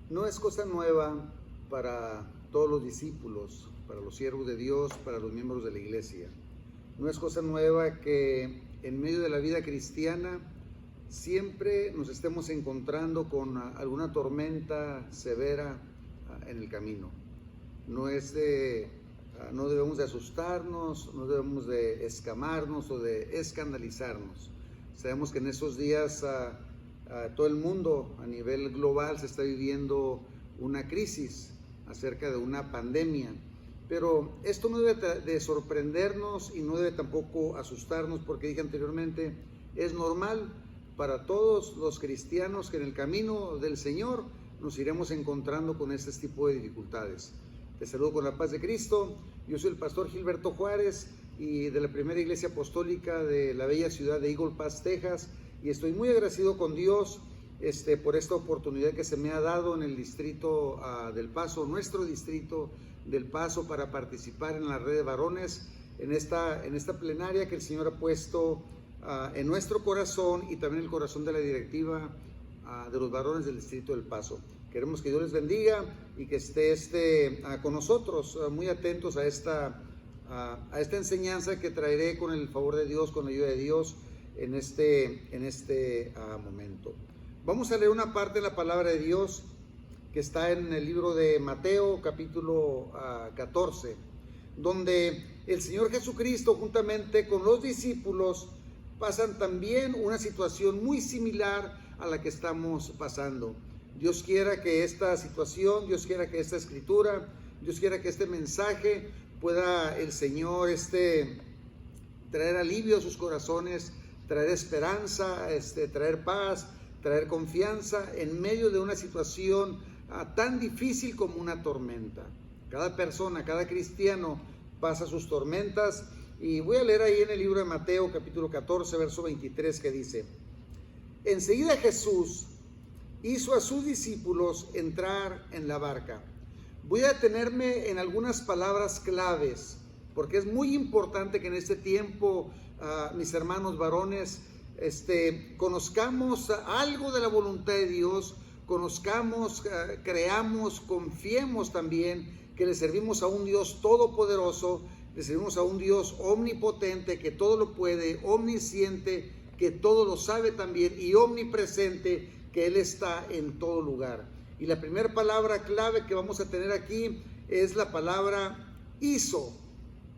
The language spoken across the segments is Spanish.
No es cosa nueva para todos los discípulos, para los siervos de Dios, para los miembros de la iglesia. No es cosa nueva que en medio de la vida cristiana siempre nos estemos encontrando con alguna tormenta severa en el camino. No debemos de asustarnos, no debemos de escamarnos o de escandalizarnos. Sabemos que en esos días todo el mundo a nivel global se está viviendo una crisis acerca de una pandemia, pero esto no debe de sorprendernos y no debe tampoco asustarnos, porque dije anteriormente, es normal para todos los cristianos que en el camino del Señor nos iremos encontrando con este tipo de dificultades. Te saludo con la paz de Cristo. Yo soy el pastor Gilberto Juárez y de la primera iglesia apostólica de la bella ciudad de Eagle Pass, Texas, y estoy muy agradecido con Dios por esta oportunidad que se me ha dado en el distrito del Paso, nuestro distrito del Paso, para participar en la red de varones, en esta plenaria que el Señor ha puesto en nuestro corazón y también el corazón de la directiva de los varones del distrito del Paso. Queremos que Dios les bendiga y que esté con nosotros, muy atentos a esta enseñanza que traeré con el favor de Dios, con la ayuda de Dios en este momento. Vamos a leer una parte de la palabra de Dios que está en el libro de Mateo, capítulo 14, donde el Señor Jesucristo juntamente con los discípulos pasan también una situación muy similar a la que estamos pasando. Dios quiera que esta situación, Dios quiera que esta escritura, Dios quiera que este mensaje pueda el Señor traer alivio a sus corazones, traer esperanza, traer paz, traer confianza en medio de una situación tan difícil como una tormenta. Cada persona, cada cristiano pasa sus tormentas, y voy a leer ahí en el libro de Mateo capítulo 14 verso 23 que dice: enseguida Jesús hizo a sus discípulos entrar en la barca. Voy a detenerme en algunas palabras claves, porque es muy importante que en este tiempo, mis hermanos varones, conozcamos algo de la voluntad de Dios, conozcamos, creamos, confiemos también que le servimos a un Dios todopoderoso, le servimos a un Dios omnipotente, que todo lo puede, omnisciente, que todo lo sabe también, y omnipresente, que Él está en todo lugar. Y la primera palabra clave que vamos a tener aquí es la palabra hizo.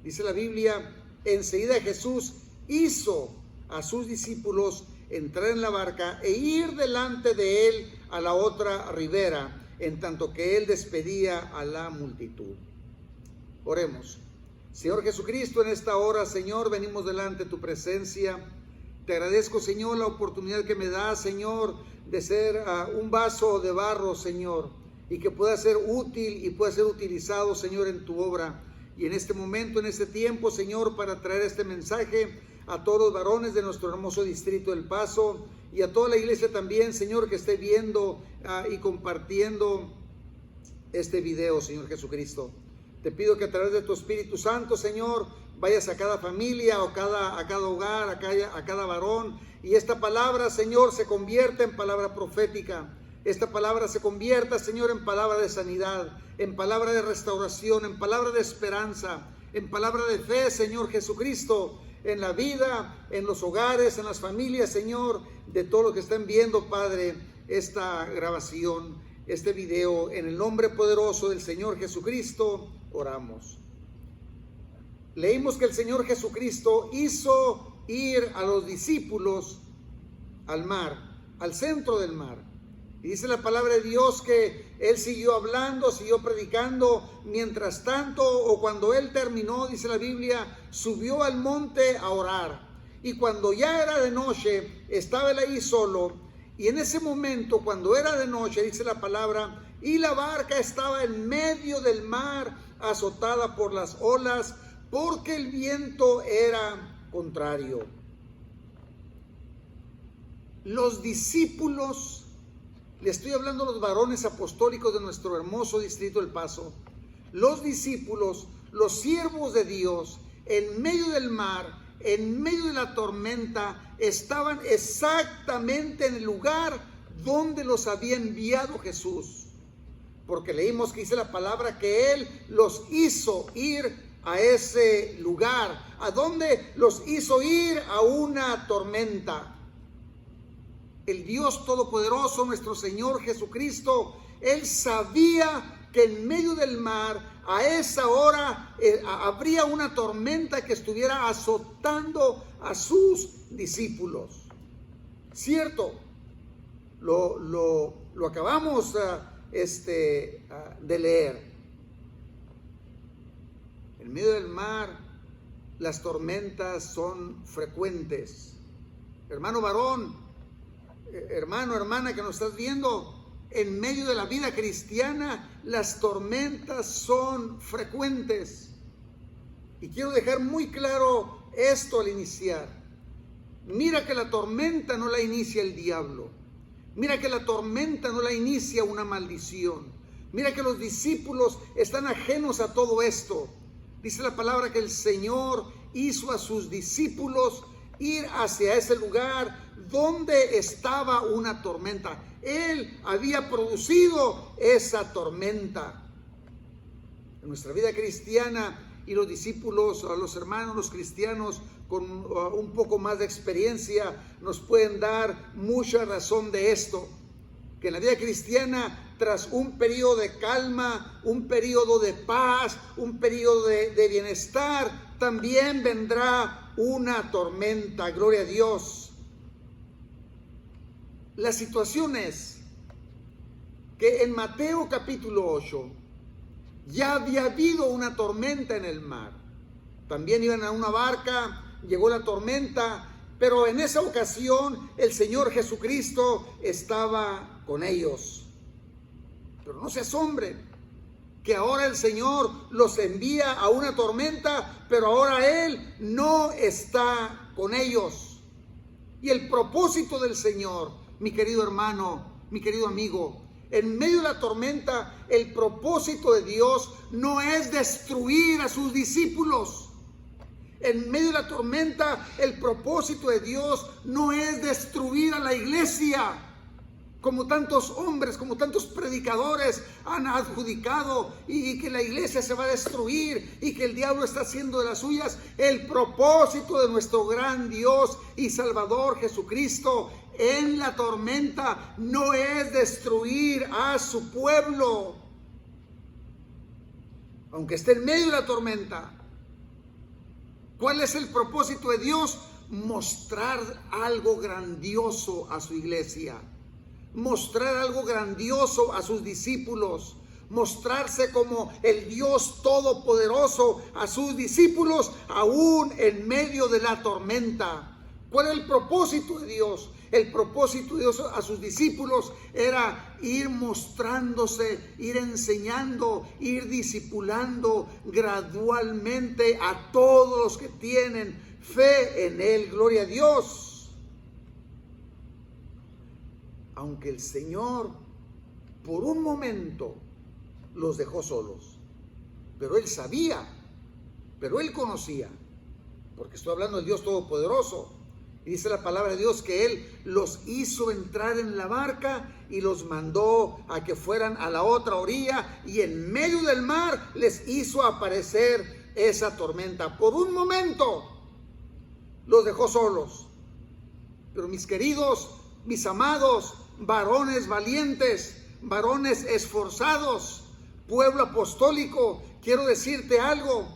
Dice la Biblia, enseguida Jesús hizo a sus discípulos entrar en la barca e ir delante de Él a la otra ribera, en tanto que Él despedía a la multitud. Oremos. Señor Jesucristo, en esta hora, Señor, venimos delante de tu presencia. Te agradezco, Señor, la oportunidad que me das, Señor, de ser un vaso de barro, Señor, y que pueda ser útil y pueda ser utilizado, Señor, en tu obra. Y en este momento, en este tiempo, Señor, para traer este mensaje a todos los varones de nuestro hermoso distrito del Paso y a toda la iglesia también, Señor, que esté viendo y compartiendo este video, Señor Jesucristo. Te pido que a través de tu Espíritu Santo, Señor, vayas a cada familia o a cada hogar, a cada varón, y esta palabra, Señor, se convierta en palabra profética. Esta palabra se convierta, Señor, en palabra de sanidad, en palabra de restauración, en palabra de esperanza, en palabra de fe, Señor Jesucristo, en la vida, en los hogares, en las familias, Señor, de todos los que están viendo, Padre, esta grabación, este video. En el nombre poderoso del Señor Jesucristo oramos. Leímos que el Señor Jesucristo hizo ir a los discípulos al mar, al centro del mar. Y dice la palabra de Dios que Él siguió hablando, siguió predicando. Mientras tanto, o cuando Él terminó, dice la Biblia, subió al monte a orar. Y cuando ya era de noche, estaba Él ahí solo. Y en ese momento, cuando era de noche, dice la palabra, y la barca estaba en medio del mar, azotada por las olas, porque el viento era contrario. Los discípulos, le estoy hablando a los varones apostólicos de nuestro hermoso distrito del Paso, los discípulos, los siervos de Dios, en medio del mar, en medio de la tormenta, estaban exactamente en el lugar donde los había enviado Jesús. porque leímos que dice la palabra que Él los hizo ir a ese lugar. ¿A dónde los hizo ir? A una tormenta. El Dios Todopoderoso, nuestro Señor Jesucristo, Él sabía que en medio del mar, a esa hora, habría una tormenta que estuviera azotando a sus discípulos. Cierto, lo acabamos de leer. En medio del mar, las tormentas son frecuentes. Hermano varón, hermano, hermana que nos estás viendo, en medio de la vida cristiana, las tormentas son frecuentes. Y quiero dejar muy claro esto al iniciar. Mira que la tormenta no la inicia el diablo. Mira que la tormenta no la inicia una maldición. Mira que los discípulos están ajenos a todo esto. Dice la palabra que el Señor hizo a sus discípulos ir hacia ese lugar donde estaba una tormenta. Él había producido esa tormenta. En nuestra vida cristiana y los discípulos, los hermanos, los cristianos con un poco más de experiencia nos pueden dar mucha razón de esto. Que en la vida cristiana, tras un periodo de calma, un periodo de paz, un periodo de bienestar, también vendrá una tormenta. Gloria a Dios. La situación es que en Mateo capítulo 8 ya había habido una tormenta en el mar. También iban a una barca, llegó la tormenta, pero en esa ocasión el Señor Jesucristo estaba con ellos. Pero no se asombren que ahora el Señor los envía a una tormenta, pero ahora Él no está con ellos. Y el propósito del Señor, mi querido hermano, mi querido amigo, en medio de la tormenta, el propósito de Dios no es destruir a sus discípulos. En medio de la tormenta, el propósito de Dios no es destruir a la iglesia, como tantos hombres, como tantos predicadores han adjudicado, y que la iglesia se va a destruir y que el diablo está haciendo de las suyas. El propósito de nuestro gran Dios y Salvador Jesucristo en la tormenta no es destruir a su pueblo, aunque esté en medio de la tormenta. ¿Cuál es el propósito de Dios? Mostrar algo grandioso a su iglesia, mostrar algo grandioso a sus discípulos, mostrarse como el Dios Todopoderoso a sus discípulos aún en medio de la tormenta. ¿Cuál es el propósito de Dios? El propósito de Dios a sus discípulos era ir mostrándose, ir enseñando, ir discipulando gradualmente a todos los que tienen fe en Él. Gloria a Dios. Aunque el Señor por un momento los dejó solos, pero Él sabía, pero Él conocía, porque estoy hablando del Dios Todopoderoso. Y dice la palabra de Dios que Él los hizo entrar en la barca y los mandó a que fueran a la otra orilla, y en medio del mar les hizo aparecer esa tormenta. Por un momento los dejó solos. Pero mis queridos, mis amados, varones valientes, varones esforzados, pueblo apostólico, quiero decirte algo.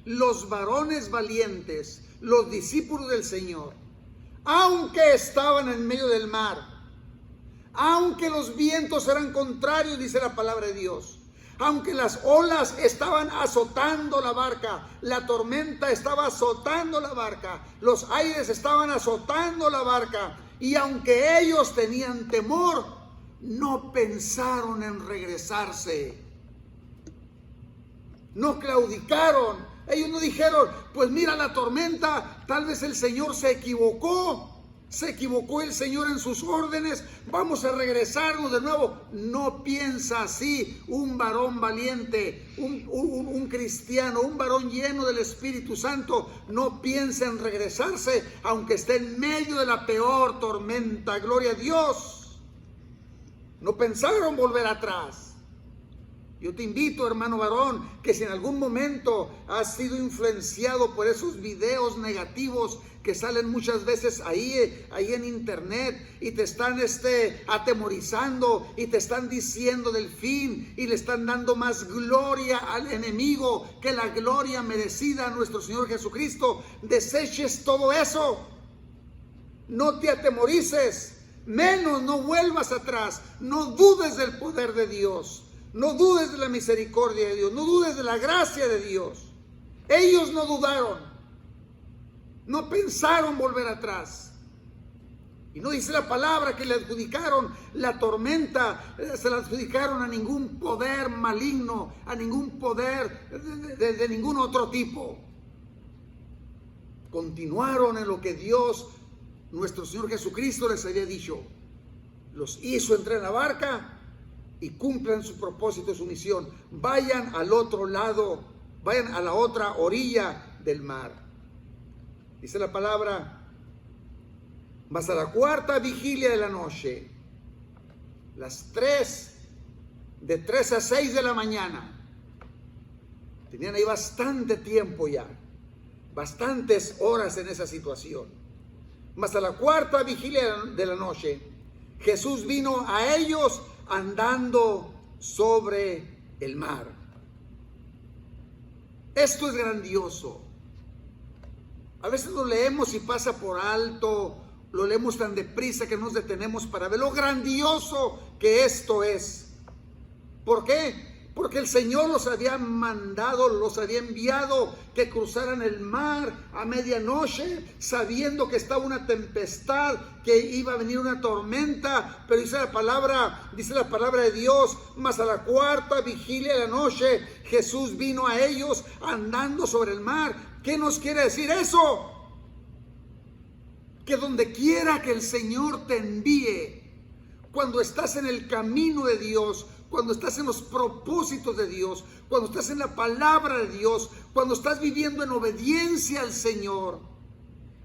Los varones valientes, los discípulos del Señor, aunque estaban en medio del mar, aunque los vientos eran contrarios, dice la palabra de Dios, aunque las olas estaban azotando la barca, la tormenta estaba azotando la barca, los aires estaban azotando la barca, y aunque ellos tenían temor, no pensaron en regresarse, no claudicaron. Ellos no dijeron, pues mira la tormenta, tal vez el Señor se equivocó el Señor en sus órdenes, vamos a regresarnos de nuevo. No piensa así un varón valiente, un cristiano, un varón lleno del Espíritu Santo. No piensa en regresarse, aunque esté en medio de la peor tormenta. Gloria a Dios. No pensaron volver atrás. Yo te invito, hermano varón, que si en algún momento has sido influenciado por esos videos negativos que salen muchas veces ahí en internet y te están atemorizando y te están diciendo del fin y le están dando más gloria al enemigo que la gloria merecida a nuestro Señor Jesucristo, deseches todo eso. No te atemorices, menos no vuelvas atrás, no dudes del poder de Dios. No dudes de la misericordia de Dios, no dudes de la gracia de Dios. Ellos no dudaron, no pensaron volver atrás. Y no dice la palabra que le adjudicaron la tormenta, se la adjudicaron a ningún poder maligno, a ningún poder de ningún otro tipo. Continuaron en lo que Dios, nuestro Señor Jesucristo, les había dicho. Los hizo entrar en la barca y cumplan su propósito, su misión. Vayan al otro lado, vayan a la otra orilla del mar. Dice la palabra, mas a la cuarta vigilia de la noche, de 3 a 6 de la mañana, tenían ahí bastante tiempo ya, bastantes horas en esa situación. Mas a la cuarta vigilia de la noche, Jesús vino a ellos andando sobre el mar. Esto es grandioso. A veces lo leemos y pasa por alto, lo leemos tan deprisa que nos detenemos para ver lo grandioso que esto es. ¿Por qué? Porque el Señor los había mandado, los había enviado que cruzaran el mar a medianoche, sabiendo que estaba una tempestad, que iba a venir una tormenta. Pero dice la palabra de Dios, mas a la cuarta vigilia de la noche, Jesús vino a ellos andando sobre el mar. ¿Qué nos quiere decir eso? Que donde quiera que el Señor te envíe, cuando estás en el camino de Dios, cuando estás en los propósitos de Dios, cuando estás en la palabra de Dios, cuando estás viviendo en obediencia al Señor.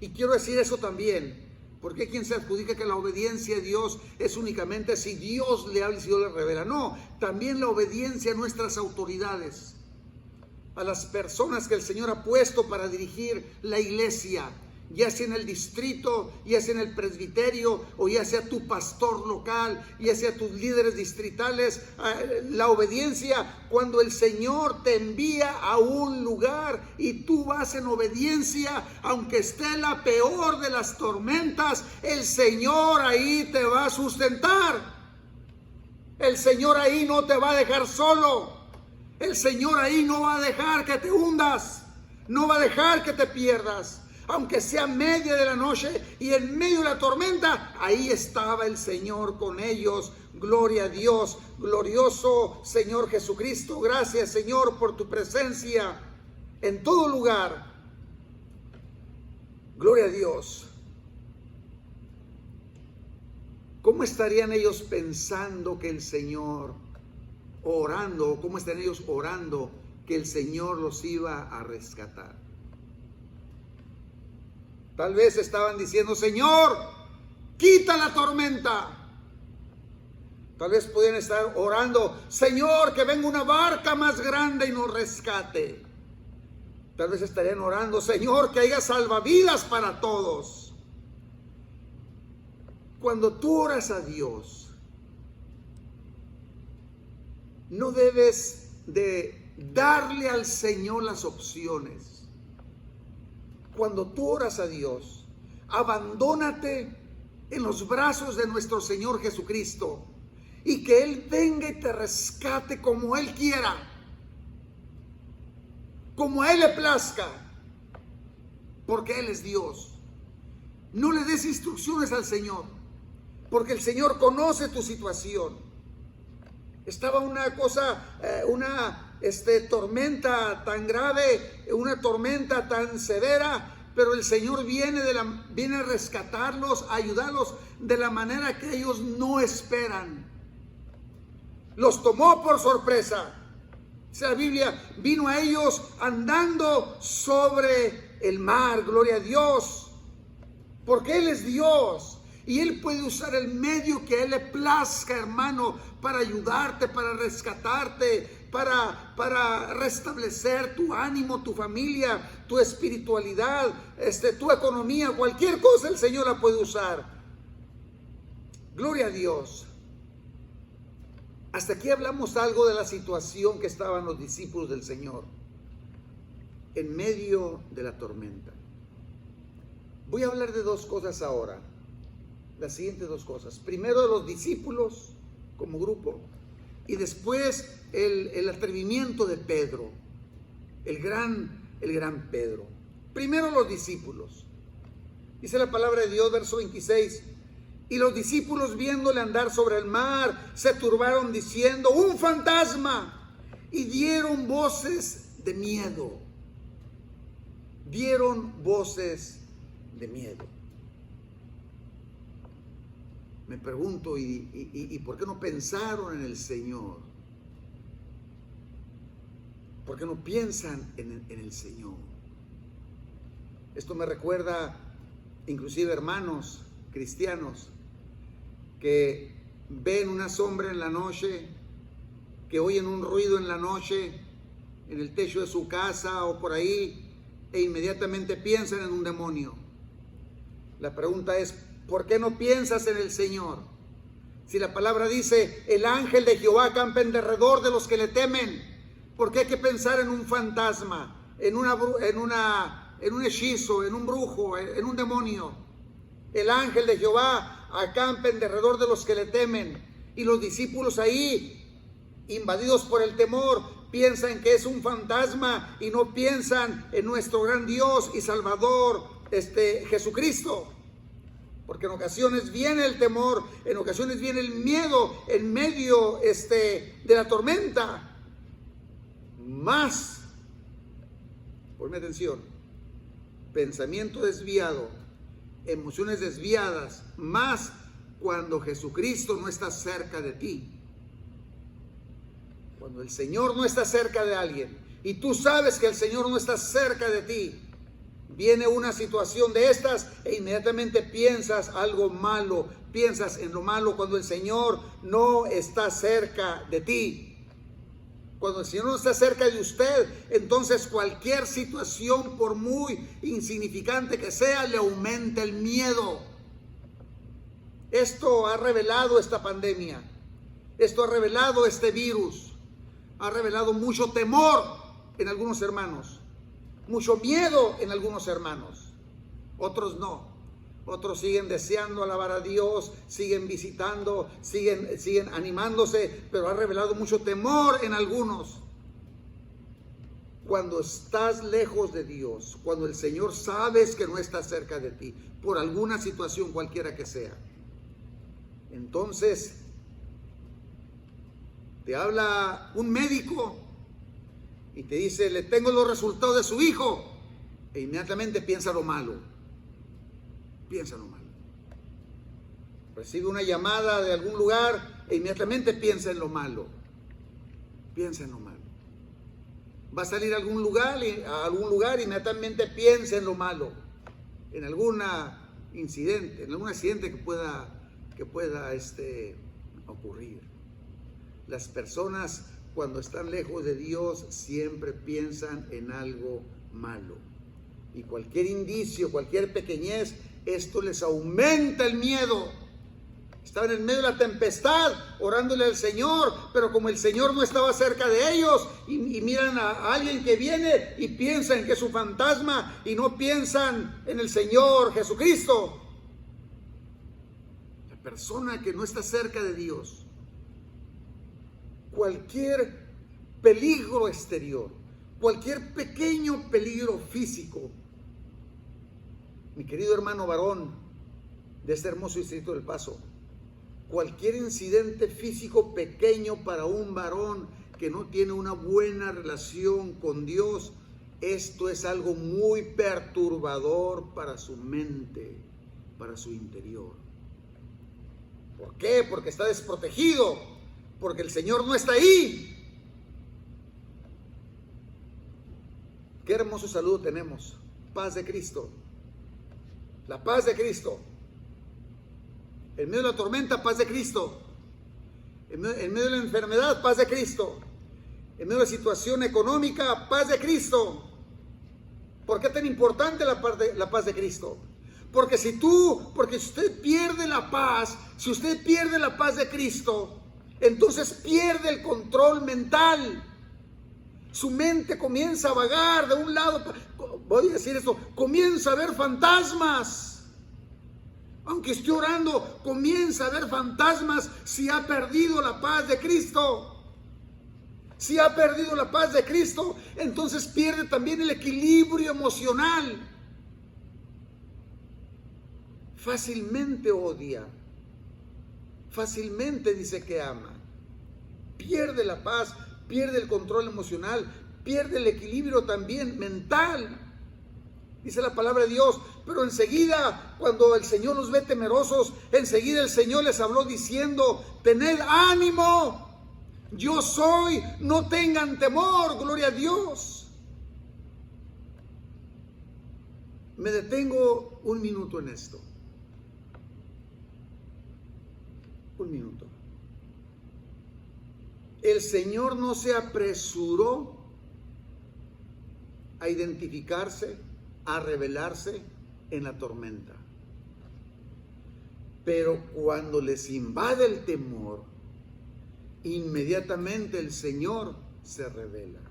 Y quiero decir eso también, porque hay quien se adjudica que la obediencia a Dios es únicamente si Dios le habla y si Dios le revela. No, también la obediencia a nuestras autoridades, a las personas que el Señor ha puesto para dirigir la iglesia, ya sea en el distrito, ya sea en el presbiterio, o ya sea tu pastor local, ya sea tus líderes distritales. La obediencia, cuando el Señor te envía a un lugar y tú vas en obediencia, aunque esté la peor de las tormentas, el Señor ahí te va a sustentar. El Señor ahí no te va a dejar solo. El Señor ahí no va a dejar que te hundas, no va a dejar que te pierdas. Aunque sea media de la noche y en medio de la tormenta, ahí estaba el Señor con ellos. Gloria a Dios, glorioso Señor Jesucristo. Gracias, Señor, por tu presencia en todo lugar. Gloria a Dios. ¿Cómo estarían ellos pensando que el Señor, orando, cómo estarían ellos orando que el Señor los iba a rescatar? Tal vez estaban diciendo, Señor, quita la tormenta. Tal vez podían estar orando, Señor, que venga una barca más grande y nos rescate. Tal vez estarían orando, Señor, que haya salvavidas para todos. Cuando tú oras a Dios, no debes de darle al Señor las opciones. Cuando tú oras a Dios, abandónate en los brazos de nuestro Señor Jesucristo y que Él venga y te rescate como Él quiera, como a Él le plazca, porque Él es Dios. No le des instrucciones al Señor, porque el Señor conoce tu situación. Estaba una tormenta tan grave, una tormenta tan severa, pero el Señor viene a rescatarlos, a ayudarlos de la manera que ellos no esperan. Los tomó por sorpresa. Dice la Biblia, vino a ellos andando sobre el mar. Gloria a Dios, porque Él es Dios. Y Él puede usar el medio que Él le plazca, hermano, para ayudarte, para rescatarte. para restablecer tu ánimo, tu familia, tu espiritualidad, tu economía, cualquier cosa el Señor la puede usar. Gloria a Dios. Hasta aquí hablamos algo de la situación que estaban los discípulos del Señor en medio de la tormenta. Voy a hablar de dos cosas ahora, las siguientes dos cosas. Primero de los discípulos como grupo y después el atrevimiento de Pedro, el gran Pedro. Primero los discípulos. Dice la palabra de Dios, verso 26. Y los discípulos, viéndole andar sobre el mar, se turbaron diciendo: ¡un fantasma! Y dieron voces de miedo. Dieron voces de miedo. Me pregunto, ¿y por qué no pensaron en el Señor? ¿Por qué no piensan en el Señor? Esto me recuerda, inclusive, hermanos cristianos que ven una sombra en la noche, que oyen un ruido en la noche, en el techo de su casa o por ahí, e inmediatamente piensan en un demonio. La pregunta es, ¿por qué no piensas en el Señor? Si la palabra dice, el ángel de Jehová acampa en derredor de los que le temen, ¿por qué hay que pensar en un fantasma, en un hechizo, en un brujo, en un demonio? El ángel de Jehová acampa en derredor de los que le temen. Y los discípulos ahí, invadidos por el temor, piensan que es un fantasma y no piensan en nuestro gran Dios y Salvador, Jesucristo. Porque en ocasiones viene el temor, en ocasiones viene el miedo en medio de la tormenta. Más, ponme atención, pensamiento desviado, emociones desviadas, más cuando Jesucristo no está cerca de ti. Cuando el Señor no está cerca de alguien y tú sabes que el Señor no está cerca de ti, viene una situación de estas e inmediatamente piensas algo malo, piensas en lo malo cuando el Señor no está cerca de ti. Cuando el Señor no está cerca de usted, entonces cualquier situación, por muy insignificante que sea, le aumenta el miedo. Esto ha revelado esta pandemia, esto ha revelado este virus, ha revelado mucho temor en algunos hermanos, mucho miedo en algunos hermanos. Otros no. Otros siguen deseando alabar a Dios, siguen visitando, siguen animándose, pero ha revelado mucho temor en algunos. Cuando estás lejos de Dios, cuando el Señor sabes que no está cerca de ti, por alguna situación cualquiera que sea, entonces te habla un médico y te dice, le tengo los resultados de su hijo, e inmediatamente piensa lo malo. Piensa lo malo. Recibe una llamada de algún lugar e inmediatamente piensa en lo malo. Piensa en lo malo. Va a salir a algún lugar y inmediatamente piensa en lo malo. En algún accidente que pueda ocurrir. Las personas cuando están lejos de Dios siempre piensan en algo malo. Y cualquier indicio, cualquier pequeñez, esto les aumenta el miedo. Estaban en medio de la tempestad orándole al Señor, pero como el Señor no estaba cerca de ellos y miran a alguien que viene y piensan que es un fantasma y no piensan en el Señor Jesucristo. La persona que no está cerca de Dios, cualquier peligro exterior, cualquier pequeño peligro físico, mi querido hermano varón de este hermoso distrito del Paso, cualquier incidente físico pequeño para un varón que no tiene una buena relación con Dios, esto es algo muy perturbador para su mente, para su interior. ¿Por qué? Porque está desprotegido, porque el Señor no está ahí. Qué hermoso saludo tenemos. Paz de Cristo. La paz de Cristo. En medio de la tormenta, paz de Cristo. En medio de la enfermedad, paz de Cristo. En medio de la situación económica, paz de Cristo. ¿Por qué es tan importante la paz de Cristo? Porque si usted pierde la paz, si usted pierde la paz de Cristo, entonces pierde el control mental. Su mente comienza a vagar de un lado, voy a decir esto, comienza a ver fantasmas. Aunque esté orando, comienza a ver fantasmas si ha perdido la paz de Cristo. Si ha perdido la paz de Cristo, entonces pierde también el equilibrio emocional. Fácilmente odia, fácilmente dice que ama. Pierde la paz, pierde el control emocional, pierde el equilibrio también mental. Dice la palabra de Dios, pero enseguida, cuando el Señor los ve temerosos, enseguida el Señor les habló diciendo, tened ánimo. Yo soy, no tengan temor, gloria a Dios. Me detengo un minuto en esto. Un minuto. El Señor no se apresuró a identificarse, a revelarse en la tormenta. Pero cuando les invade el temor, inmediatamente el Señor se revela.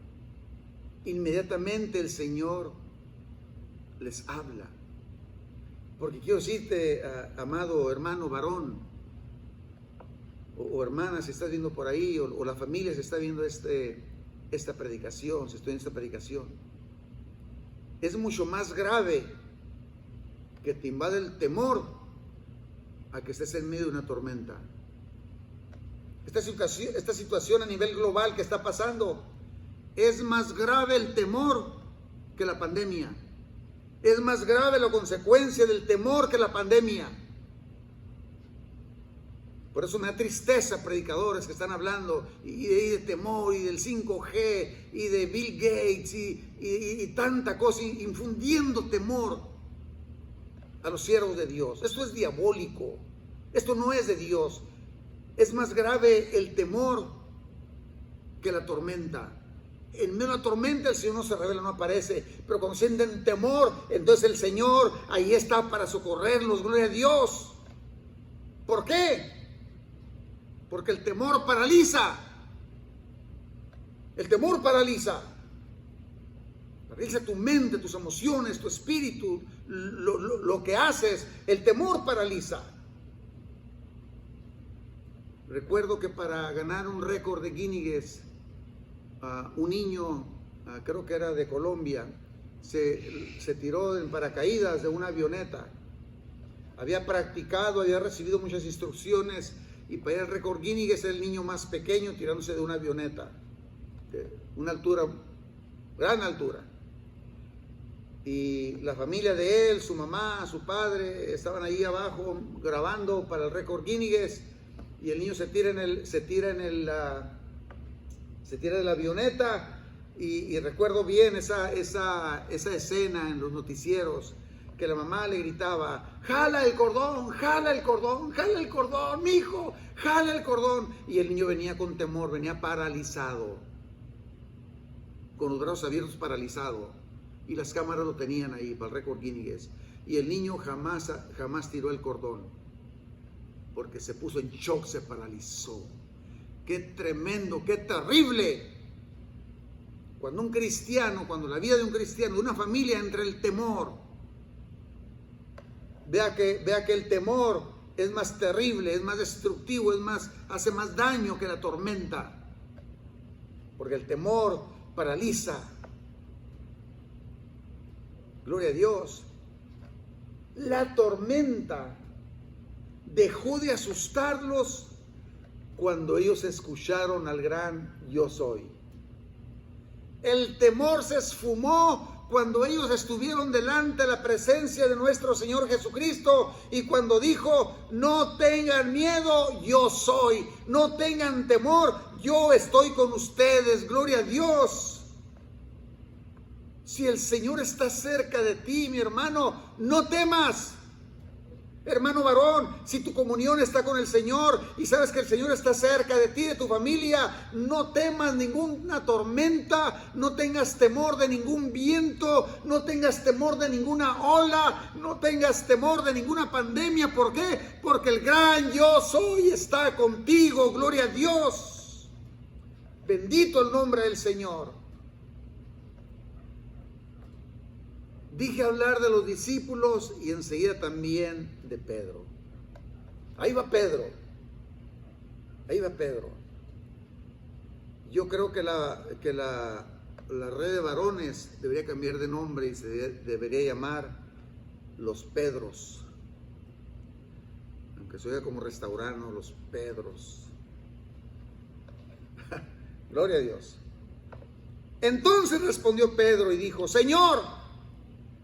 Inmediatamente el Señor les habla. Porque quiero decirte, amado hermano varón o hermana, si estás viendo por ahí, o la familia se está viendo esta predicación, si estoy en esta predicación, es mucho más grave que te invade el temor a que estés en medio de una tormenta. Esta situación a nivel global que está pasando, es más grave el temor que la pandemia. Es más grave la consecuencia del temor que la pandemia. Por eso me da tristeza predicadores que están hablando y de temor y del 5G y de Bill Gates y tanta cosa, infundiendo temor a los siervos de Dios. Esto es diabólico. Esto no es de Dios. Es más grave el temor que la tormenta. En medio de la tormenta el Señor no se revela, no aparece. Pero cuando sienten temor, entonces el Señor ahí está para socorrerlos. Gloria a Dios. ¿Por qué? Porque el temor paraliza. El temor paraliza. Paraliza tu mente, tus emociones, tu espíritu, lo que haces. El temor paraliza. Recuerdo que para ganar un récord de Guinness, un niño, creo que era de Colombia, se tiró en paracaídas de una avioneta. Había practicado, había recibido muchas instrucciones, y para ir al récord Guinness era el niño más pequeño tirándose de una avioneta, de una altura, gran altura. Y la familia de él, su mamá, su padre, estaban ahí abajo grabando para el récord Guinness. Y el niño se tira de la avioneta y recuerdo bien esa escena en los noticieros, que la mamá le gritaba, jala el cordón, jala el cordón, jala el cordón, mijo, jala el cordón. Y el niño venía con temor, venía paralizado, con los brazos abiertos, paralizado. Y las cámaras lo tenían ahí para el récord Guinness. Y el niño jamás tiró el cordón, porque se puso en shock, se paralizó. ¡Qué tremendo, qué terrible! Cuando la vida de un cristiano, de una familia, entra el temor. Vea que el temor es más terrible, es más destructivo, hace más daño que la tormenta. Porque el temor paraliza. Gloria a Dios. La tormenta dejó de asustarlos cuando ellos escucharon al gran yo soy. El temor se esfumó cuando ellos estuvieron delante de la presencia de nuestro Señor Jesucristo y cuando dijo, no tengan miedo, yo soy, no tengan temor, yo estoy con ustedes, gloria a Dios. Si el Señor está cerca de ti, mi hermano, no temas. Hermano varón, si tu comunión está con el Señor y sabes que el Señor está cerca de ti, de tu familia, no temas ninguna tormenta, no tengas temor de ningún viento, no tengas temor de ninguna ola, no tengas temor de ninguna pandemia. ¿Por qué? Porque el gran yo soy está contigo. Gloria a Dios. Bendito el nombre del Señor. Dije hablar de los discípulos y enseguida también de Pedro. Ahí va Pedro. Ahí va Pedro. Yo creo que la red de varones debería cambiar de nombre y se debería llamar Los Pedros. Aunque se oiga como restaurante, Los Pedros. Gloria a Dios. Entonces respondió Pedro y dijo: Señor,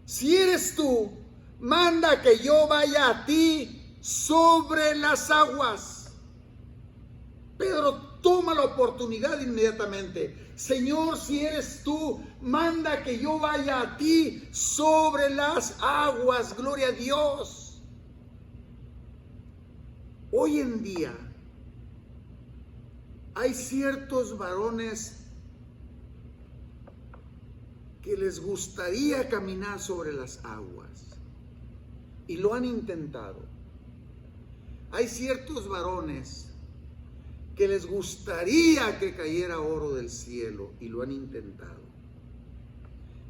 si eres tú, manda que yo vaya a ti sobre las aguas. Pedro toma la oportunidad inmediatamente. Señor, si eres tú, manda que yo vaya a ti sobre las aguas. Gloria a Dios. Hoy en día hay ciertos varones que les gustaría caminar sobre las aguas y lo han intentado. Hay ciertos varones que les gustaría que cayera oro del cielo y lo han intentado.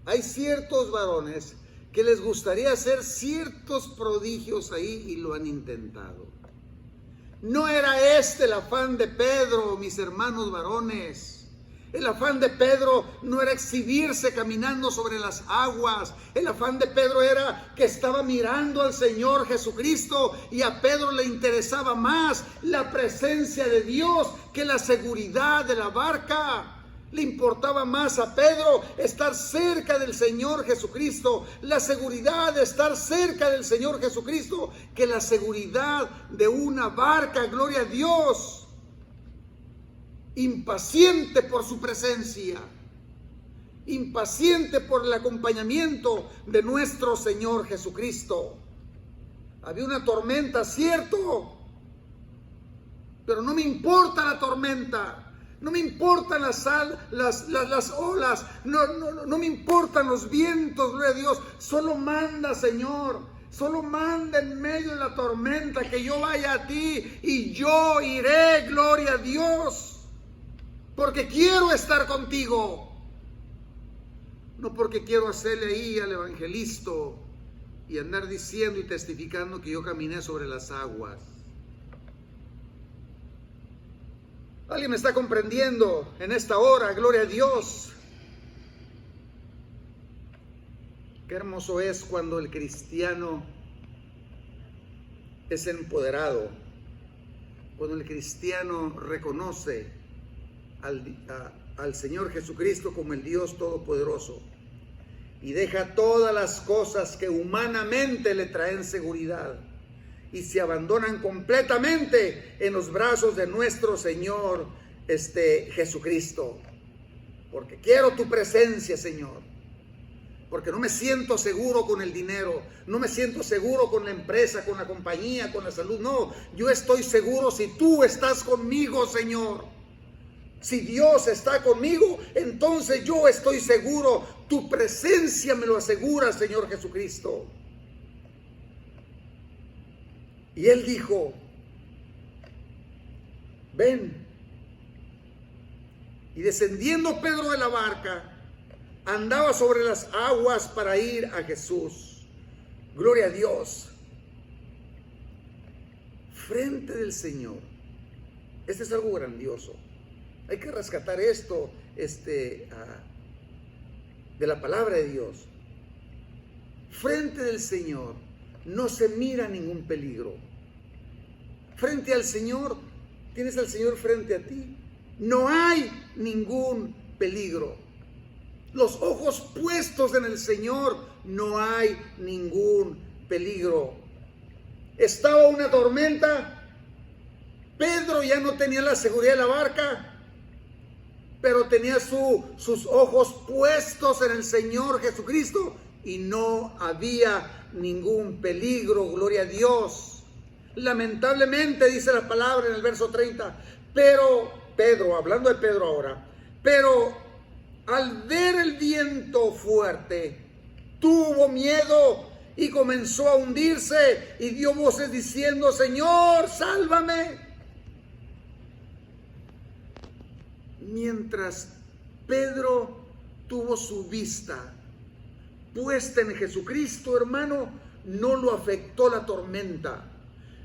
Hay ciertos varones que les gustaría hacer ciertos prodigios ahí y lo han intentado. No era este el afán de Pedro, mis hermanos varones. El afán de Pedro no era exhibirse caminando sobre las aguas. El afán de Pedro era que estaba mirando al Señor Jesucristo y a Pedro le interesaba más la presencia de Dios que la seguridad de la barca. Le importaba más a Pedro estar cerca del Señor Jesucristo, la seguridad de estar cerca del Señor Jesucristo, que la seguridad de una barca. Gloria a Dios. Impaciente por su presencia, impaciente por el acompañamiento de nuestro Señor Jesucristo. Había una tormenta, cierto, pero no me importa la tormenta, no me importan las olas, no me importan los vientos, gloria a Dios. Solo manda, Señor, solo manda en medio de la tormenta que yo vaya a ti y yo iré, gloria a Dios. Porque quiero estar contigo. No porque quiero hacerle ahí al evangelista y andar diciendo y testificando que yo caminé sobre las aguas. ¿Alguien me está comprendiendo en esta hora? Gloria a Dios. Qué hermoso es cuando el cristiano es empoderado. Cuando el cristiano reconoce al Señor Jesucristo como el Dios Todopoderoso y deja todas las cosas que humanamente le traen seguridad y se abandonan completamente en los brazos de nuestro Señor Jesucristo. Porque quiero tu presencia, Señor. Porque no me siento seguro con el dinero, no me siento seguro con la empresa, con la compañía, con la salud. No, yo estoy seguro si tú estás conmigo, Señor. Si Dios está conmigo, entonces yo estoy seguro. Tu presencia me lo asegura, Señor Jesucristo. Y Él dijo: ven. Y descendiendo Pedro de la barca, andaba sobre las aguas para ir a Jesús. Gloria a Dios. Frente del Señor. Este es algo grandioso. Hay que rescatar esto de la palabra de Dios. Frente del Señor no se mira ningún peligro. Frente al Señor, tienes al Señor frente a ti, no hay ningún peligro. Los ojos puestos en el Señor, no hay ningún peligro. Estaba una tormenta, Pedro ya no tenía la seguridad de la barca, pero tenía sus ojos puestos en el Señor Jesucristo y no había ningún peligro, gloria a Dios. Lamentablemente, dice la palabra en el verso 30, pero Pedro, hablando de Pedro ahora, pero al ver el viento fuerte, tuvo miedo y comenzó a hundirse y dio voces diciendo: Señor, sálvame. Mientras Pedro tuvo su vista puesta en Jesucristo, hermano, no lo afectó la tormenta.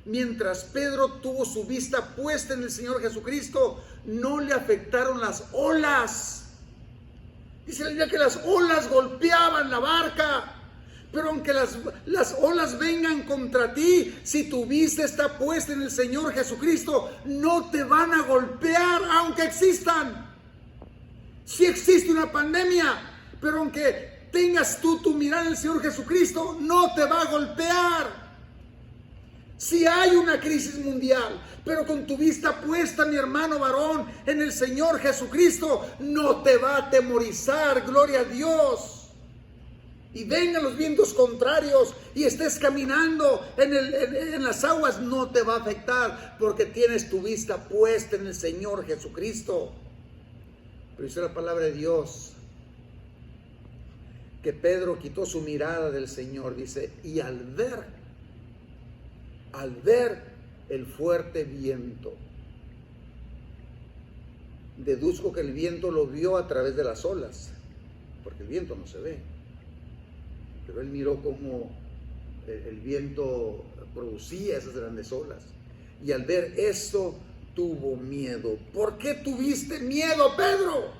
Mientras Pedro tuvo su vista puesta en el Señor Jesucristo, no le afectaron las olas. Dice la Biblia que las olas golpeaban la barca. Pero aunque las olas vengan contra ti, si tu vista está puesta en el Señor Jesucristo, no te van a golpear, aunque existan. Si existe una pandemia, pero aunque tengas tú tu mirada en el Señor Jesucristo, no te va a golpear. Si hay una crisis mundial, pero con tu vista puesta, mi hermano varón, en el Señor Jesucristo, no te va a atemorizar, gloria a Dios. Y vengan los vientos contrarios y estés caminando en las aguas, no te va a afectar porque tienes tu vista puesta en el Señor Jesucristo. Pero dice la palabra de Dios que Pedro quitó su mirada del Señor, dice, y al ver el fuerte viento, deduzco que el viento lo vio a través de las olas, porque el viento no se ve. Pero él miró cómo el viento producía esas grandes olas. Y al ver eso, tuvo miedo. ¿Por qué tuviste miedo, Pedro?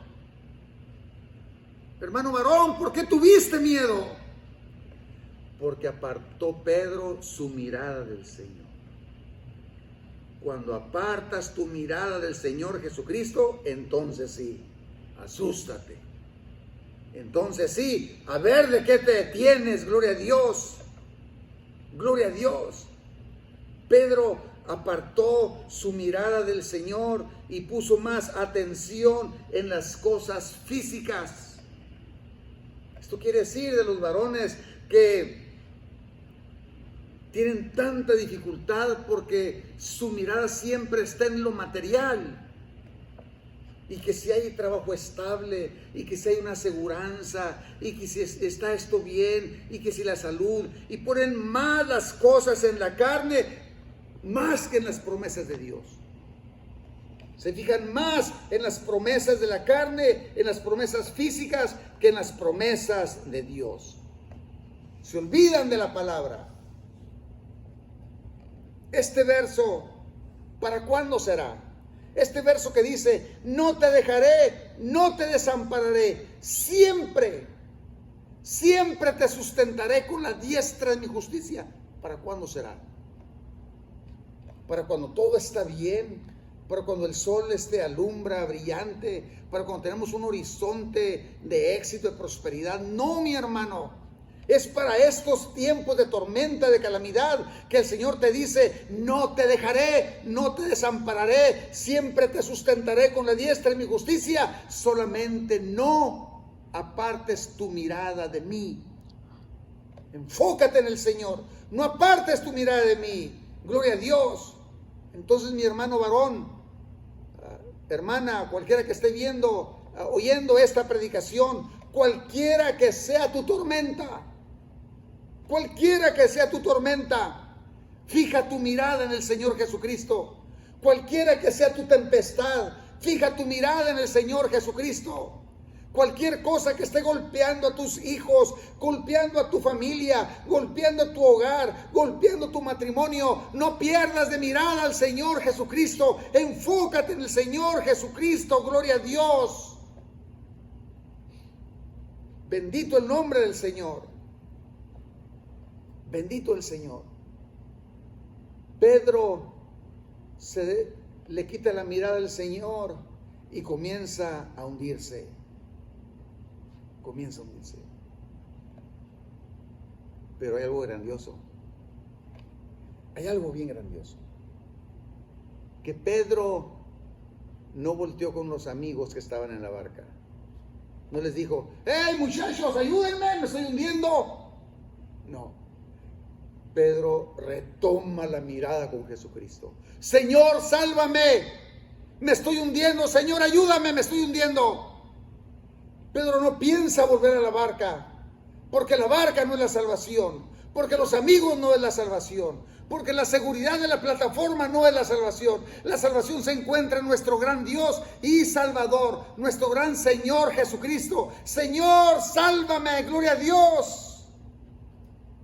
Hermano varón, ¿por qué tuviste miedo? Porque apartó Pedro su mirada del Señor. Cuando apartas tu mirada del Señor Jesucristo, entonces sí, asústate. Entonces sí, a ver de qué te detienes, gloria a Dios, gloria a Dios. Pedro apartó su mirada del Señor y puso más atención en las cosas físicas. Esto quiere decir de los varones que tienen tanta dificultad porque su mirada siempre está en lo material. Y que si hay trabajo estable, y que si hay una aseguranza, y que si está esto bien, y que si la salud, y ponen más las cosas en la carne, más que en las promesas de Dios. Se fijan más en las promesas de la carne, en las promesas físicas, que en las promesas de Dios. Se olvidan de la palabra. Este verso, ¿para cuándo será? Este verso que dice, no te dejaré, no te desampararé, siempre te sustentaré con la diestra de mi justicia. ¿Para cuándo será? Para cuando todo está bien, para cuando el sol alumbra brillante, para cuando tenemos un horizonte de éxito, de prosperidad. No, mi hermano. Es para estos tiempos de tormenta, de calamidad, que el Señor te dice, no te dejaré, no te desampararé, siempre te sustentaré con la diestra de mi justicia, solamente no apartes tu mirada de mí. Enfócate en el Señor, no apartes tu mirada de mí, gloria a Dios. Entonces, mi hermano varón, hermana, cualquiera que esté viendo, oyendo esta predicación, cualquiera que sea tu tormenta, fija tu mirada en el Señor Jesucristo. Cualquiera que sea tu tempestad, fija tu mirada en el Señor Jesucristo. Cualquier cosa que esté golpeando a tus hijos, golpeando a tu familia, golpeando a tu hogar, golpeando tu matrimonio, no pierdas de mirada al Señor Jesucristo. Enfócate en el Señor Jesucristo, gloria a Dios. Bendito el nombre del Señor. Bendito el Señor. Pedro le quita la mirada al Señor y comienza a hundirse. Pero hay algo grandioso. Hay algo bien grandioso. Que Pedro no volteó con los amigos que estaban en la barca. No les dijo, ¡hey muchachos, ayúdenme, me estoy hundiendo! No. Pedro retoma la mirada con Jesucristo. Señor, sálvame, me estoy hundiendo. Señor, ayúdame, me estoy hundiendo. Pedro no piensa volver a la barca, porque la barca no es la salvación, porque los amigos no es la salvación, porque la seguridad de la plataforma no es la salvación. La salvación se encuentra en nuestro gran Dios y Salvador, nuestro gran Señor Jesucristo. Señor, sálvame, gloria a Dios.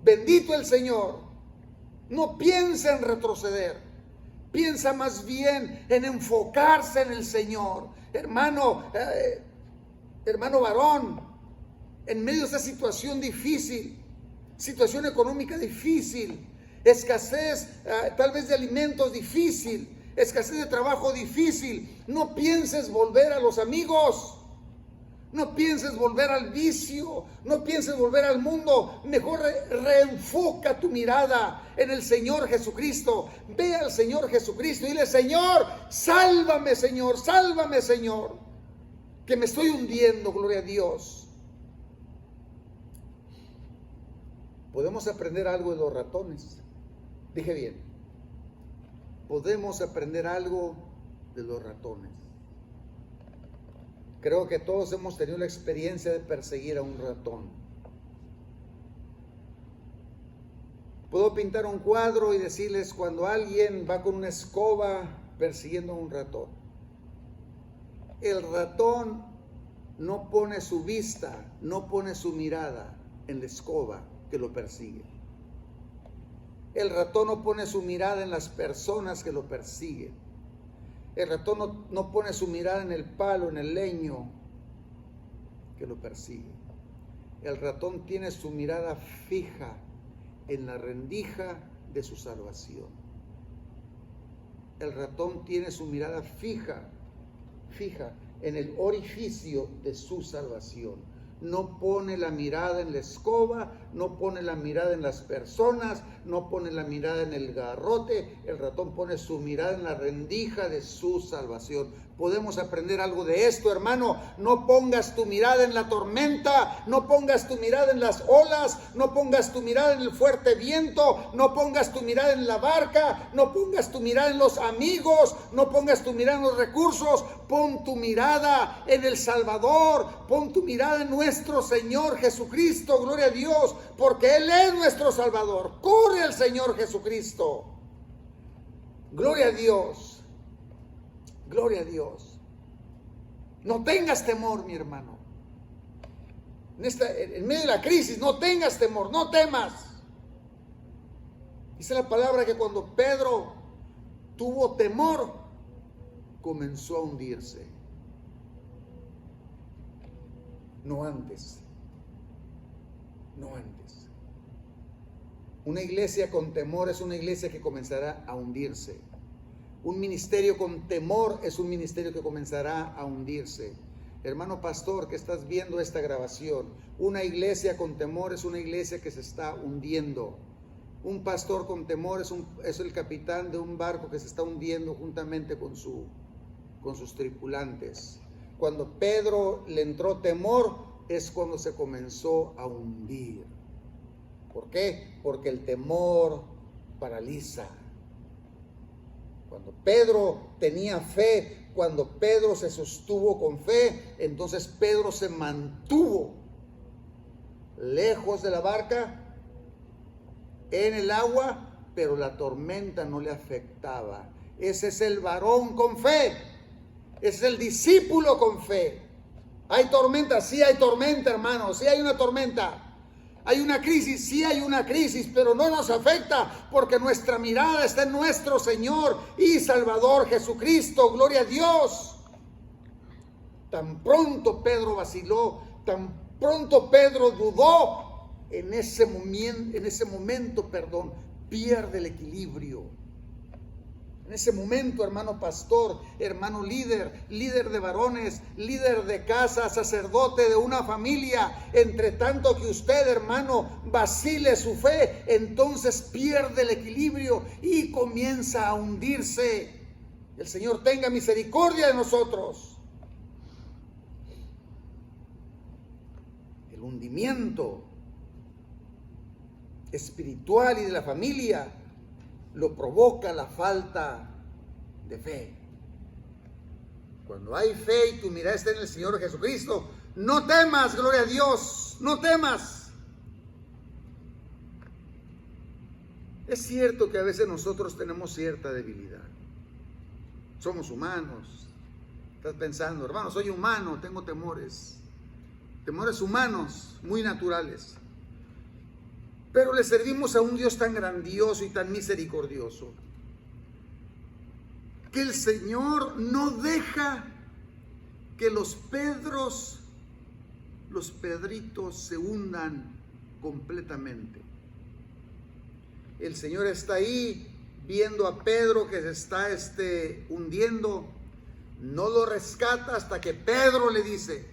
Bendito el Señor. No piensa en retroceder, piensa más bien en enfocarse en el Señor. Hermano varón, en medio de esta situación difícil, situación económica difícil, escasez tal vez de alimentos difícil, escasez de trabajo difícil, no pienses volver a los amigos. No pienses volver al vicio, no pienses volver al mundo. Mejor reenfoca tu mirada en el Señor Jesucristo. Ve al Señor Jesucristo y dile: Señor, sálvame, Señor, sálvame, Señor, que me estoy hundiendo, gloria a Dios. Podemos aprender algo de los ratones. Dije bien, podemos aprender algo de los ratones. Creo que todos hemos tenido la experiencia de perseguir a un ratón. Puedo pintar un cuadro y decirles cuando alguien va con una escoba persiguiendo a un ratón. El ratón no pone su vista, no pone su mirada en la escoba que lo persigue. El ratón no pone su mirada en las personas que lo persiguen. El ratón no pone su mirada en el palo, en el leño que lo persigue. El ratón tiene su mirada fija en la rendija de su salvación. El ratón tiene su mirada fija en el orificio de su salvación. No pone la mirada en la escoba, no pone la mirada en las personas, no pone la mirada en el garrote. El ratón pone su mirada en la rendija de su salvación. Podemos aprender algo de esto, hermano. No pongas tu mirada en la tormenta, no pongas tu mirada en las olas, no pongas tu mirada en el fuerte viento, no pongas tu mirada en la barca, no pongas tu mirada en los amigos, no pongas tu mirada en los recursos. Pon tu mirada en el Salvador, pon tu mirada en nuestro Señor Jesucristo, gloria a Dios, porque Él es nuestro Salvador. Corre al Señor Jesucristo. Gloria a Dios. Gloria a Dios. No tengas temor, mi hermano. En medio de la crisis, no tengas temor, no temas. Dice la palabra que cuando Pedro tuvo temor, comenzó a hundirse. No antes. No antes. Una iglesia con temor es una iglesia que comenzará a hundirse. Un ministerio con temor es un ministerio que comenzará a hundirse. Hermano pastor que estás viendo esta grabación, una iglesia con temor es una iglesia que se está hundiendo. Un pastor con temor es el capitán de un barco que se está hundiendo juntamente con sus tripulantes. Cuando Pedro le entró temor es cuando se comenzó a hundir. ¿Por qué? Porque el temor paraliza. Cuando Pedro tenía fe, cuando Pedro se sostuvo con fe, entonces Pedro se mantuvo lejos de la barca, en el agua, pero la tormenta no le afectaba. Ese es el varón con fe, ese es el discípulo con fe. ¿Hay tormenta? Sí hay tormenta, hermano, sí hay una tormenta. ¿Hay una crisis? Sí hay una crisis, pero no nos afecta porque nuestra mirada está en nuestro Señor y Salvador Jesucristo. Gloria a Dios. Tan pronto Pedro vaciló, tan pronto Pedro dudó, en ese momento, pierde el equilibrio. En ese momento, hermano pastor, hermano líder de varones, líder de casa, sacerdote de una familia, entre tanto que usted, hermano, vacile su fe, entonces pierde el equilibrio y comienza a hundirse. El Señor tenga misericordia de nosotros. El hundimiento espiritual y de la familia lo provoca la falta de fe. Cuando hay fe y tu mirada está en el Señor Jesucristo, no temas, gloria a Dios, no temas. Es cierto que a veces nosotros tenemos cierta debilidad. Somos humanos. Estás pensando, hermano, soy humano, tengo temores. Temores humanos, muy naturales. Pero le servimos a un Dios tan grandioso y tan misericordioso, que el Señor no deja que los Pedritos se hundan completamente. El Señor está ahí viendo a Pedro que se está hundiendo. No lo rescata hasta que Pedro le dice: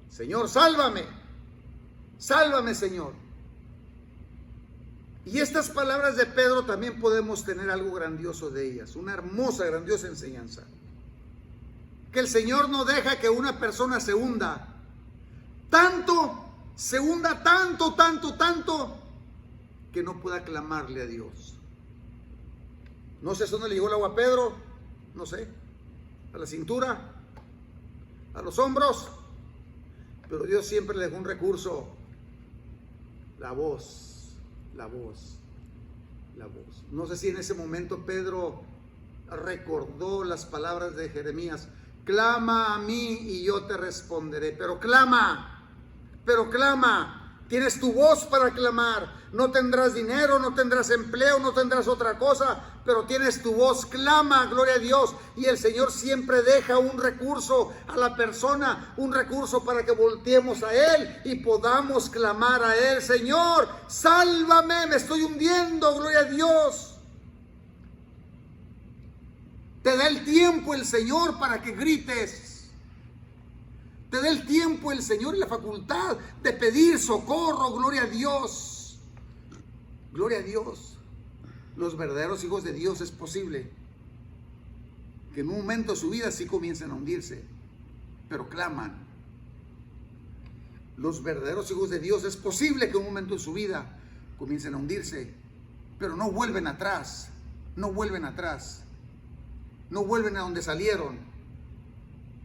Señor, sálvame, sálvame, Señor. Y estas palabras de Pedro también podemos tener algo grandioso de ellas, una hermosa, grandiosa enseñanza. Que el Señor no deja que una persona se hunda, tanto, que no pueda clamarle a Dios. No sé dónde le llegó el agua a Pedro, no sé, a la cintura, a los hombros, pero Dios siempre le dejó un recurso: la voz. No sé si en ese momento Pedro recordó las palabras de Jeremías: clama a mí y yo te responderé. Pero clama, tienes tu voz para clamar. No tendrás dinero, no tendrás empleo, no tendrás otra cosa, pero tienes tu voz, clama, gloria a Dios. Y el Señor siempre deja un recurso a la persona, un recurso para que volteemos a Él y podamos clamar a Él: Señor, sálvame, me estoy hundiendo, gloria a Dios. Te da el tiempo el Señor para que grites. Te da el tiempo el Señor y la facultad de pedir socorro, gloria a Dios. Gloria a Dios. Los verdaderos hijos de Dios es posible que en un momento de su vida sí comiencen a hundirse, pero claman. Los verdaderos hijos de Dios es posible que en un momento de su vida comiencen a hundirse, pero no vuelven atrás, no vuelven a donde salieron.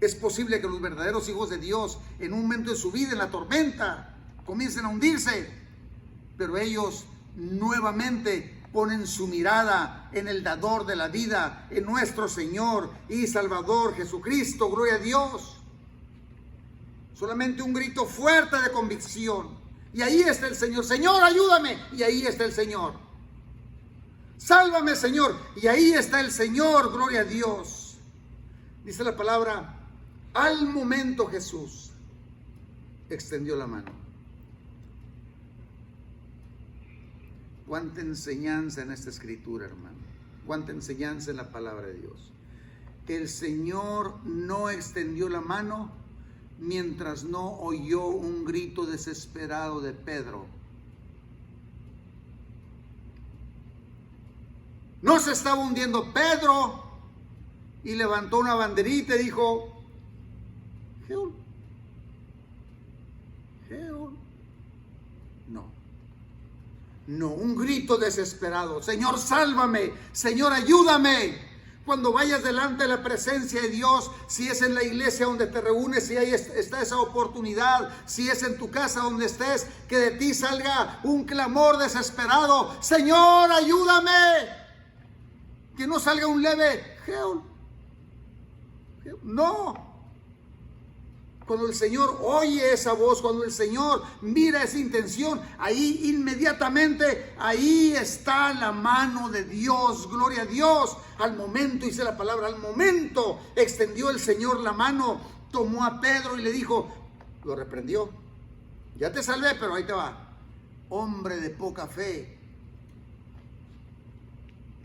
Es posible que los verdaderos hijos de Dios en un momento de su vida, en la tormenta, comiencen a hundirse, pero ellos nuevamente ponen su mirada en el dador de la vida, en nuestro Señor y Salvador Jesucristo, gloria a Dios. Solamente un grito fuerte de convicción, y ahí está el Señor: Señor, ayúdame, y ahí está el Señor. Sálvame, Señor, y ahí está el Señor, gloria a Dios. Dice la palabra: al momento Jesús extendió la mano. Cuánta enseñanza en esta escritura, hermano. Cuánta enseñanza en la palabra de Dios. El Señor no extendió la mano mientras no oyó un grito desesperado de Pedro. No se estaba hundiendo Pedro y levantó una banderita y dijo: Help. No, un grito desesperado: Señor, sálvame, Señor, ayúdame. Cuando vayas delante de la presencia de Dios, si es en la iglesia donde te reúnes, si ahí está esa oportunidad, si es en tu casa donde estés, que de ti salga un clamor desesperado: Señor, ayúdame. Que no salga un leve help. No. Cuando el Señor oye esa voz, cuando el Señor mira esa intención, ahí inmediatamente, ahí está la mano de Dios, gloria a Dios. Al momento, dice la palabra, al momento extendió el Señor la mano, tomó a Pedro y le dijo, lo reprendió: ya te salvé, pero ahí te va, hombre de poca fe,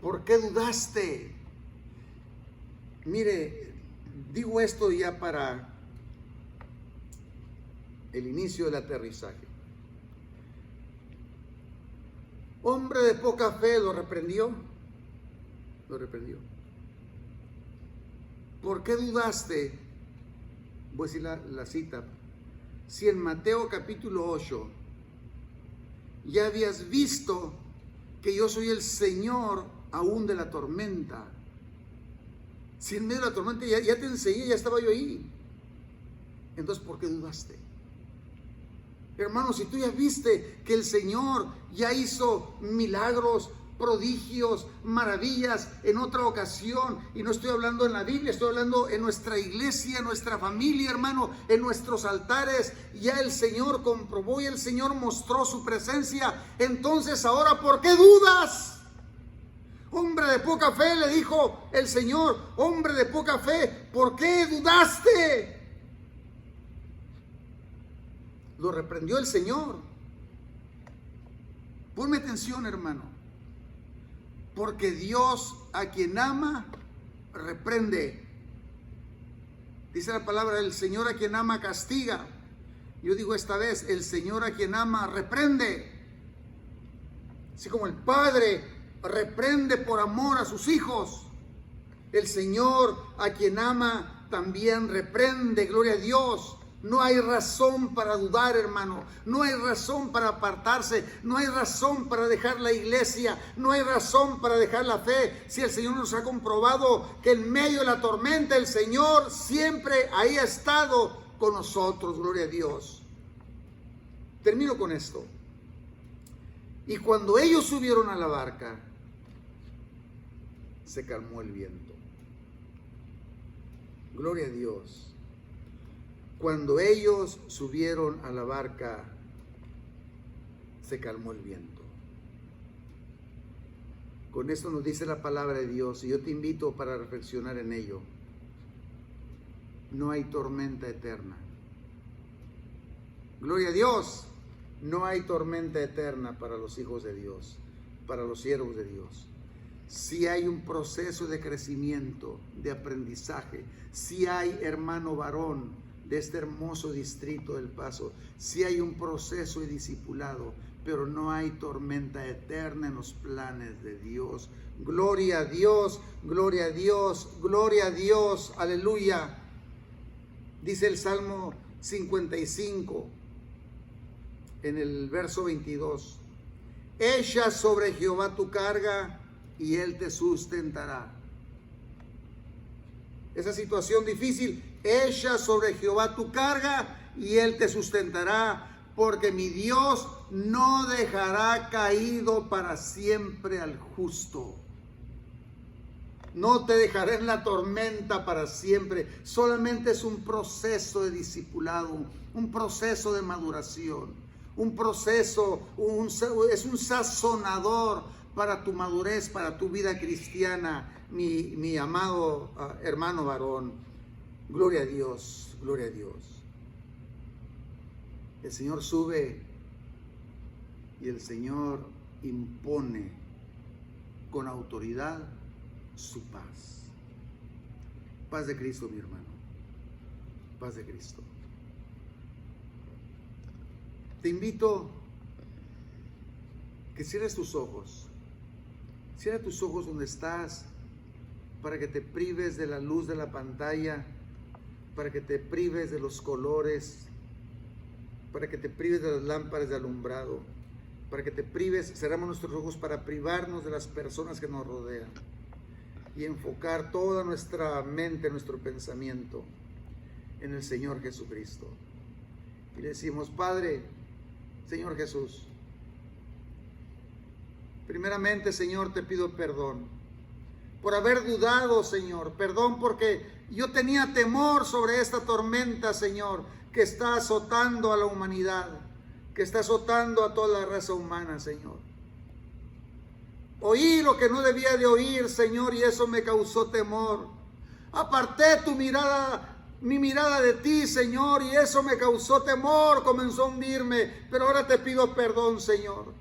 ¿por qué dudaste? Mire, digo esto ya para el inicio del aterrizaje. Hombre de poca fe, lo reprendió. ¿Por qué dudaste? Voy a decir la cita. Si en Mateo capítulo 8 ya habías visto que yo soy el Señor aún de la tormenta. Si en medio de la tormenta ya te enseñé, ya estaba yo ahí. Entonces, ¿por qué dudaste? Hermano, si tú ya viste que el Señor ya hizo milagros, prodigios, maravillas en otra ocasión, y no estoy hablando en la Biblia, estoy hablando en nuestra iglesia, en nuestra familia, hermano, en nuestros altares, ya el Señor comprobó y el Señor mostró su presencia. Entonces ahora, ¿por qué dudas? Hombre de poca fe, le dijo el Señor, hombre de poca fe, ¿por qué dudaste? Lo reprendió el Señor. Ponme atención, hermano. Porque Dios a quien ama, reprende. Dice la palabra, el Señor a quien ama, castiga. Yo digo esta vez, el Señor a quien ama, reprende. Así como el Padre reprende por amor a sus hijos, el Señor a quien ama también reprende. Gloria a Dios. No hay razón para dudar, hermano. No hay razón para apartarse. No hay razón para dejar la iglesia. No hay razón para dejar la fe. Si el Señor nos ha comprobado que en medio de la tormenta el Señor siempre ahí ha estado con nosotros. Gloria a Dios. Termino con esto. Y cuando ellos subieron a la barca, se calmó el viento. Gloria a Dios. Cuando ellos subieron a la barca, se calmó el viento. Con esto nos dice la palabra de Dios, y yo te invito para reflexionar en ello. No hay tormenta eterna. Gloria a Dios. No hay tormenta eterna para los hijos de Dios, para los siervos de Dios. Si hay un proceso de crecimiento, de aprendizaje, si hay, hermano varón, de este hermoso distrito del Paso, si hay un proceso de discipulado, pero no hay tormenta eterna en los planes de Dios. Gloria a Dios, gloria a Dios, gloria a Dios, aleluya. Dice el Salmo 55, en el verso 22, echa sobre Jehová tu carga y Él te sustentará. Esa situación difícil, echa sobre Jehová tu carga y Él te sustentará, porque mi Dios no dejará caído para siempre al justo. No te dejaré en la tormenta para siempre. Solamente es un proceso de discipulado, un proceso de maduración, un proceso, es un sazonador para tu madurez, para tu vida cristiana, mi amado hermano varón. Gloria a Dios, gloria a Dios. El Señor sube y el Señor impone con autoridad su paz. Paz de Cristo, mi hermano. Paz de Cristo. Te invito que cierres tus ojos. Cierra tus ojos donde estás, para que te prives de la luz de la pantalla, para que te prives de los colores, para que te prives de las lámparas de alumbrado, para que te prives, cerramos nuestros ojos para privarnos de las personas que nos rodean y enfocar toda nuestra mente, nuestro pensamiento en el Señor Jesucristo. Y le decimos, Padre, Señor Jesús, primeramente, Señor, te pido perdón por haber dudado, Señor. Perdón porque yo tenía temor sobre esta tormenta, Señor, que está azotando a la humanidad, que está azotando a toda la raza humana, Señor. Oí lo que no debía de oír, Señor, y eso me causó temor. Aparté mi mirada de ti, Señor, y eso me causó temor, comenzó a hundirme, pero ahora te pido perdón, Señor.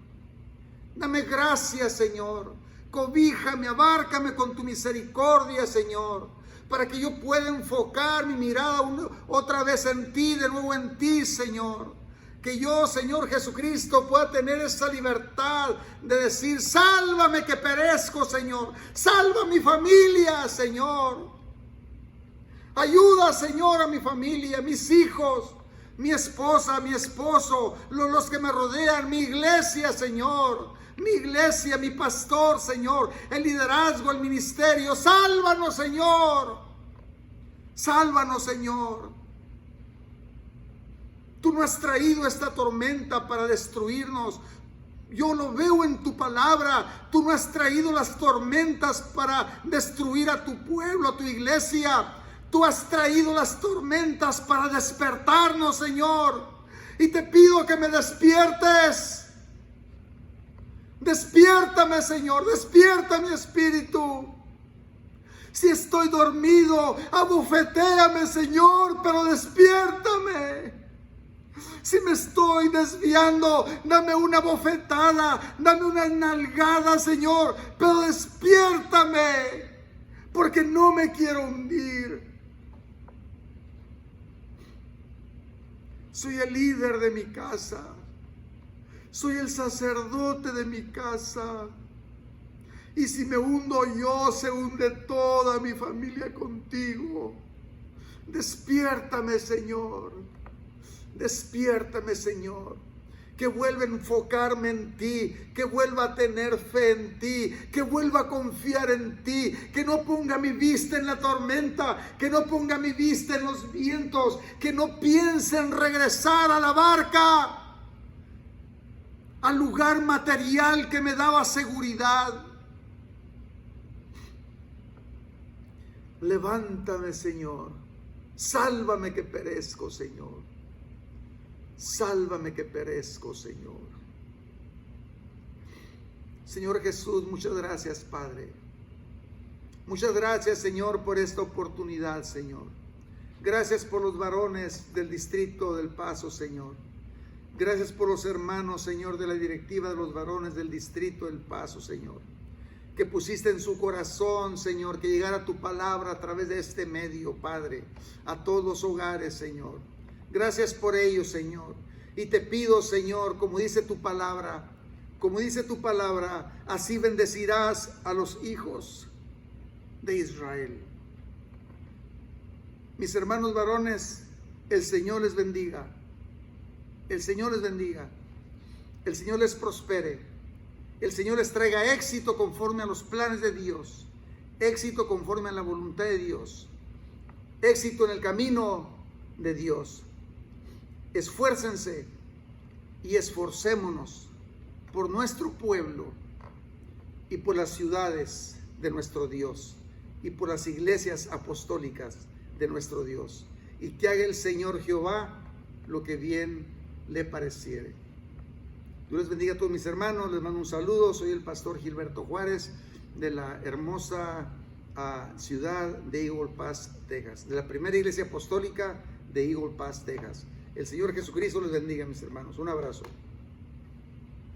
Dame gracias, Señor. Cobíjame, abárcame con tu misericordia, Señor, para que yo pueda enfocar mi mirada otra vez en ti, de nuevo en ti, Señor. Que yo, Señor Jesucristo, pueda tener esa libertad de decir, sálvame que perezco, Señor. Salva a mi familia, Señor. Ayuda, Señor, a mi familia, a mis hijos. mi esposa, mi esposo, los que me rodean, mi iglesia, Señor, mi iglesia, mi pastor, Señor, el liderazgo, el ministerio. Sálvanos, Señor. Sálvanos, Señor. Tú no has traído esta tormenta para destruirnos. Yo lo veo en tu palabra. Tú no has traído las tormentas para destruir a tu pueblo, a tu iglesia. Tú has traído las tormentas para despertarnos, Señor. Y te pido que me despiertes. Despiértame, Señor. Despierta mi espíritu. Si estoy dormido, abofetéame, Señor, pero despiértame. Si me estoy desviando, dame una bofetada, dame una nalgada, Señor, pero despiértame, porque no me quiero hundir. Soy el líder de mi casa, soy el sacerdote de mi casa, y si me hundo yo, se hunde toda mi familia contigo. Despiértame, Señor. Despiértame, Señor, que vuelva a enfocarme en ti, que vuelva a tener fe en ti, que vuelva a confiar en ti, que no ponga mi vista en la tormenta, que no ponga mi vista en los vientos, que no piense en regresar a la barca, al lugar material que me daba seguridad. Levántame, Señor, sálvame que perezco, Señor. Sálvame que perezco, Señor. Señor Jesús, muchas gracias, Padre. Muchas gracias, Señor, por esta oportunidad, Señor. Gracias por los varones del distrito del Paso, Señor. Gracias por los hermanos, Señor, de la directiva de los varones del distrito del Paso, Señor. Que pusiste en su corazón, Señor, que llegara tu palabra a través de este medio, Padre, a todos los hogares, Señor. Gracias por ello, Señor. Y te pido, Señor, como dice tu palabra, así bendecirás a los hijos de Israel. Mis hermanos varones, el Señor les bendiga. El Señor les bendiga. El Señor les prospere. El Señor les traiga éxito conforme a los planes de Dios. Éxito conforme a la voluntad de Dios. Éxito en el camino de Dios. Esfuércense y esforcémonos por nuestro pueblo y por las ciudades de nuestro Dios y por las iglesias apostólicas de nuestro Dios. Y que haga el Señor Jehová lo que bien le pareciere. Dios les bendiga a todos mis hermanos. Les mando un saludo. Soy el pastor Gilberto Juárez de la hermosa ciudad de Eagle Pass, Texas, de la primera iglesia apostólica de Eagle Pass, Texas. El Señor Jesucristo les bendiga, mis hermanos. Un abrazo.